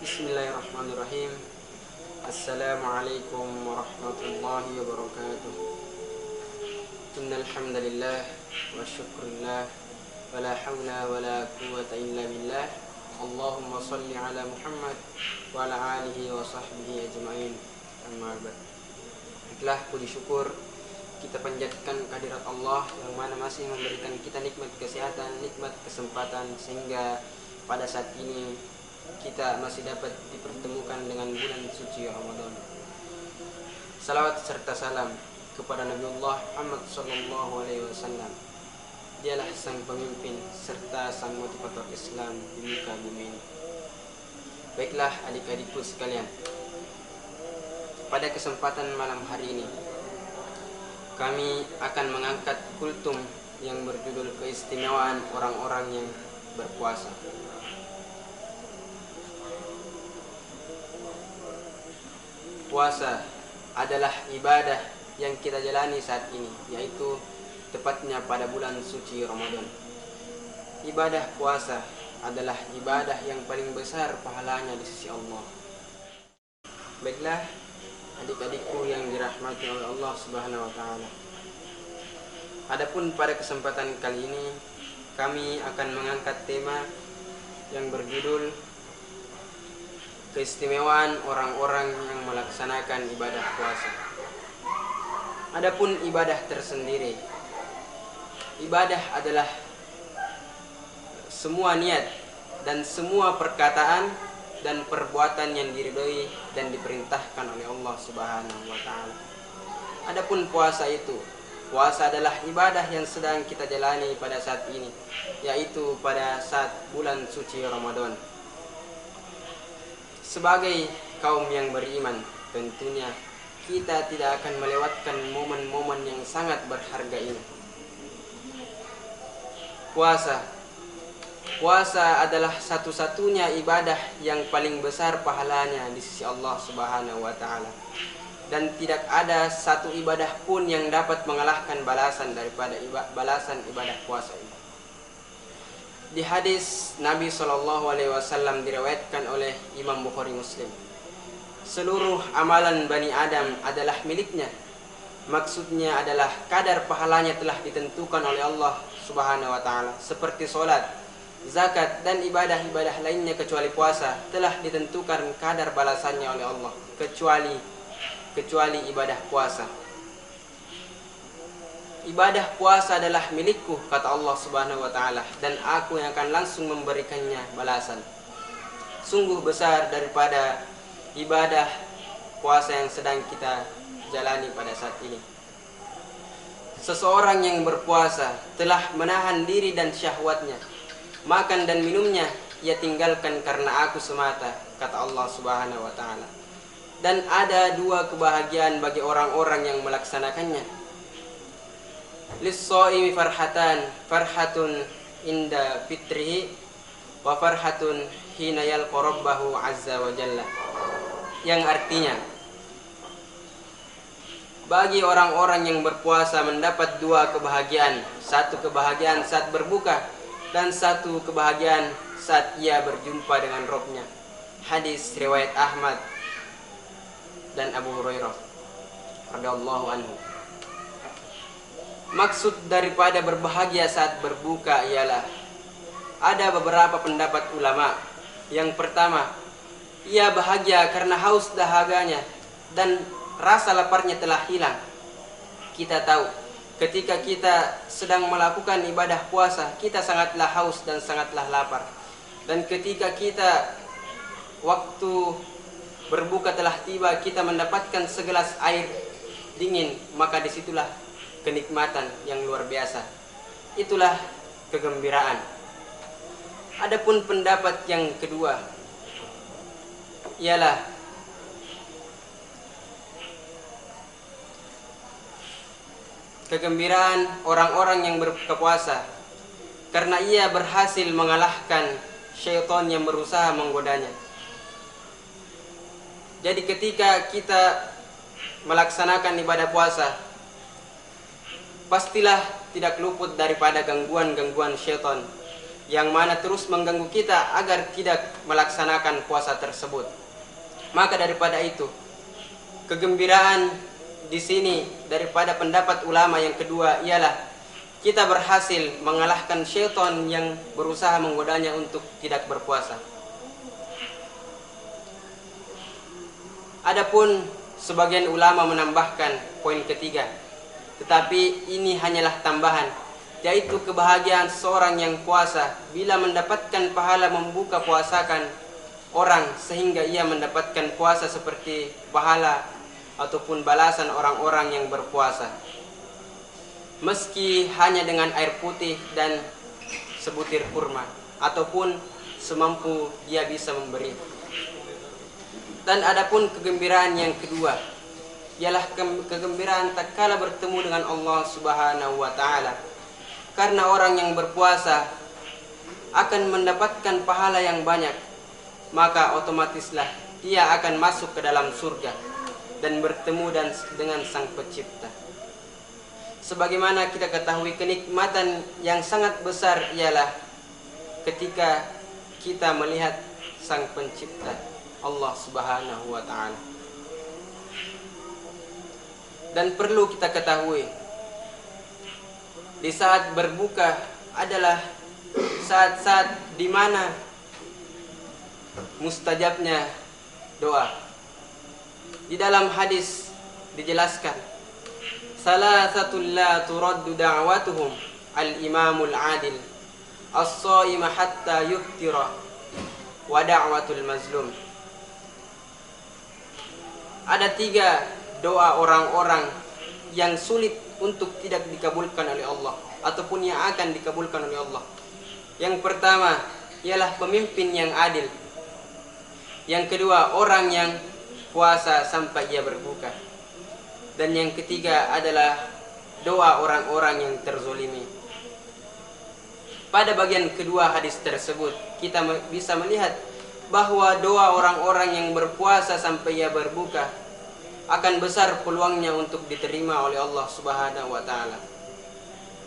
Bismillahirrahmanirrahim. Assalamualaikum warahmatullahi wabarakatuh. Innal hamdalillah wa syukrulillah wa la haula wa la quwwata illa billah. Allahumma shalli ala Muhammad wa ala alihi wa sahbihi ajma'in. Amma ba'd. Baiklah, puji syukur kita panjatkan kehadirat Allah yang mana masih memberikan kita nikmat kesehatan, nikmat kesempatan, sehingga pada saat ini kita masih dapat dipertemukan dengan bulan suci Ramadan. Salawat serta salam kepada Nabiullah Muhammad sallallahu alaihi wasallam. Dialah sang pemimpin serta sang motivator Islam di muka bumi ini. Baiklah adik-adikku sekalian, pada kesempatan malam hari ini kami akan mengangkat kultum yang berjudul keistimewaan orang-orang yang berpuasa. Puasa adalah ibadah yang kita jalani saat ini, yaitu tepatnya pada bulan suci Ramadan. Ibadah puasa adalah ibadah yang paling besar pahalanya di sisi Allah. Baiklah adik-adikku yang dirahmati oleh Allah Subhanahu wa taala. Adapun pada kesempatan kali ini kami akan mengangkat tema yang berjudul keistimewaan orang-orang yang melaksanakan ibadah puasa. Adapun ibadah tersendiri, ibadah adalah semua niat dan semua perkataan dan perbuatan yang diridhoi dan diperintahkan oleh Allah Subhanahu wa taala. Adapun puasa adalah ibadah yang sedang kita jalani pada saat ini, yaitu pada saat bulan suci Ramadan. Sebagai kaum yang beriman, tentunya kita tidak akan melewatkan momen-momen yang sangat berharga ini. Puasa adalah satu-satunya ibadah yang paling besar pahalanya di sisi Allah Subhanahu wa taala. Dan tidak ada satu ibadah pun yang dapat mengalahkan balasan daripada balasan ibadah puasa ini. Di hadis Nabi SAW diriwayatkan oleh Imam Bukhari Muslim, seluruh amalan Bani Adam adalah miliknya. Maksudnya adalah kadar pahalanya telah ditentukan oleh Allah Subhanahu wa taala, seperti sholat, zakat dan ibadah-ibadah lainnya kecuali puasa telah ditentukan kadar balasannya oleh Allah, kecuali ibadah puasa. Ibadah puasa adalah milikku, kata Allah Subhanahu wa taala, dan aku yang akan langsung memberikannya balasan. Sungguh besar daripada ibadah puasa yang sedang kita jalani pada saat ini. Seseorang yang berpuasa telah menahan diri dan syahwatnya. Makan dan minumnya ia tinggalkan karena aku semata, kata Allah Subhanahu wa taala. Dan ada dua kebahagiaan bagi orang-orang yang melaksanakannya. Lis-shaimi farhatun inda fitrihi wa farhatun hina yalqa rabbahu azza wa jalla. Yang artinya, bagi orang-orang yang berpuasa mendapat dua kebahagiaan. Satu kebahagiaan saat berbuka dan satu kebahagiaan saat ia berjumpa dengan Rabb-nya. Hadis riwayat Ahmad dan Abu Hurairah radhiyallahu anhu. Maksud daripada berbahagia saat berbuka ialah ada beberapa pendapat ulama. Yang pertama, ia bahagia karena haus dahaganya dan rasa laparnya telah hilang. Kita tahu ketika kita sedang melakukan ibadah puasa, kita sangatlah haus dan sangatlah lapar. Dan ketika kita waktu berbuka telah tiba, kita mendapatkan segelas air dingin, maka disitulah kenikmatan yang luar biasa. Itulah kegembiraan. Adapun pendapat yang kedua ialah kegembiraan orang-orang yang berpuasa karena ia berhasil mengalahkan syaitan yang berusaha menggodanya. Jadi ketika kita melaksanakan ibadah puasa, pastilah tidak luput daripada gangguan-gangguan syaitan yang mana terus mengganggu kita agar tidak melaksanakan puasa tersebut. Maka daripada itu, kegembiraan di sini daripada pendapat ulama yang kedua ialah kita berhasil mengalahkan syaitan yang berusaha menggodanya untuk tidak berpuasa. Adapun sebagian ulama menambahkan poin ketiga, tetapi ini hanyalah tambahan, yaitu kebahagiaan seorang yang puasa bila mendapatkan pahala membuka puasakan orang sehingga ia mendapatkan puasa seperti pahala ataupun balasan orang-orang yang berpuasa, meski hanya dengan air putih dan sebutir kurma ataupun semampu dia bisa memberi. Dan adapun kegembiraan yang kedua ialah kegembiraan tatkala bertemu dengan Allah Subhanahu wa taala. Karena orang yang berpuasa akan mendapatkan pahala yang banyak, maka otomatislah dia akan masuk ke dalam surga dan bertemu dengan Sang Pencipta. Sebagaimana kita ketahui, kenikmatan yang sangat besar ialah ketika kita melihat Sang Pencipta, Allah Subhanahu wa taala. Dan perlu kita ketahui, di saat berbuka adalah saat-saat di mana mustajabnya doa. Di dalam hadis dijelaskan, salasatul la turaddu da'watuhum al-imamul adil, as-shaima hatta yuftira, wa da'watul mazlum. Ada 3 doa orang-orang yang sulit untuk tidak dikabulkan oleh Allah ataupun yang akan dikabulkan oleh Allah. Yang pertama ialah pemimpin yang adil. Yang kedua, orang yang puasa sampai ia berbuka. Dan yang ketiga adalah doa orang-orang yang terzolimi. Pada bagian kedua hadis tersebut kita bisa melihat bahwa doa orang-orang yang berpuasa sampai ia berbuka akan besar peluangnya untuk diterima oleh Allah Subhanahu wa taala.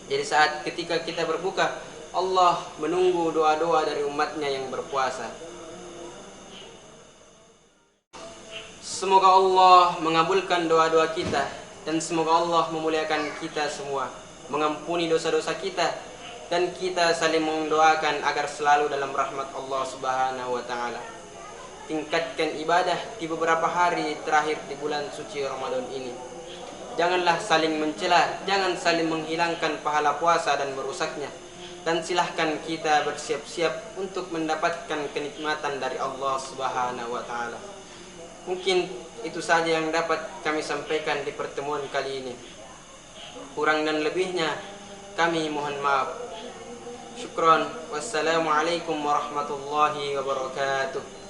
Jadi saat ketika kita berbuka, Allah menunggu doa-doa dari umatnya yang berpuasa. Semoga Allah mengabulkan doa-doa kita dan semoga Allah memuliakan kita semua, mengampuni dosa-dosa kita, dan kita saling mendoakan agar selalu dalam rahmat Allah Subhanahu wa taala. Tingkatkan ibadah di beberapa hari terakhir di bulan suci Ramadan ini. Janganlah saling mencela, jangan saling menghilangkan pahala puasa dan merusaknya. Dan silahkan kita bersiap-siap untuk mendapatkan kenikmatan dari Allah Subhanahu wa taala. Mungkin itu saja yang dapat kami sampaikan di pertemuan kali ini. Kurang dan lebihnya kami mohon maaf. Syukran. Wassalamualaikum warahmatullahi wabarakatuh.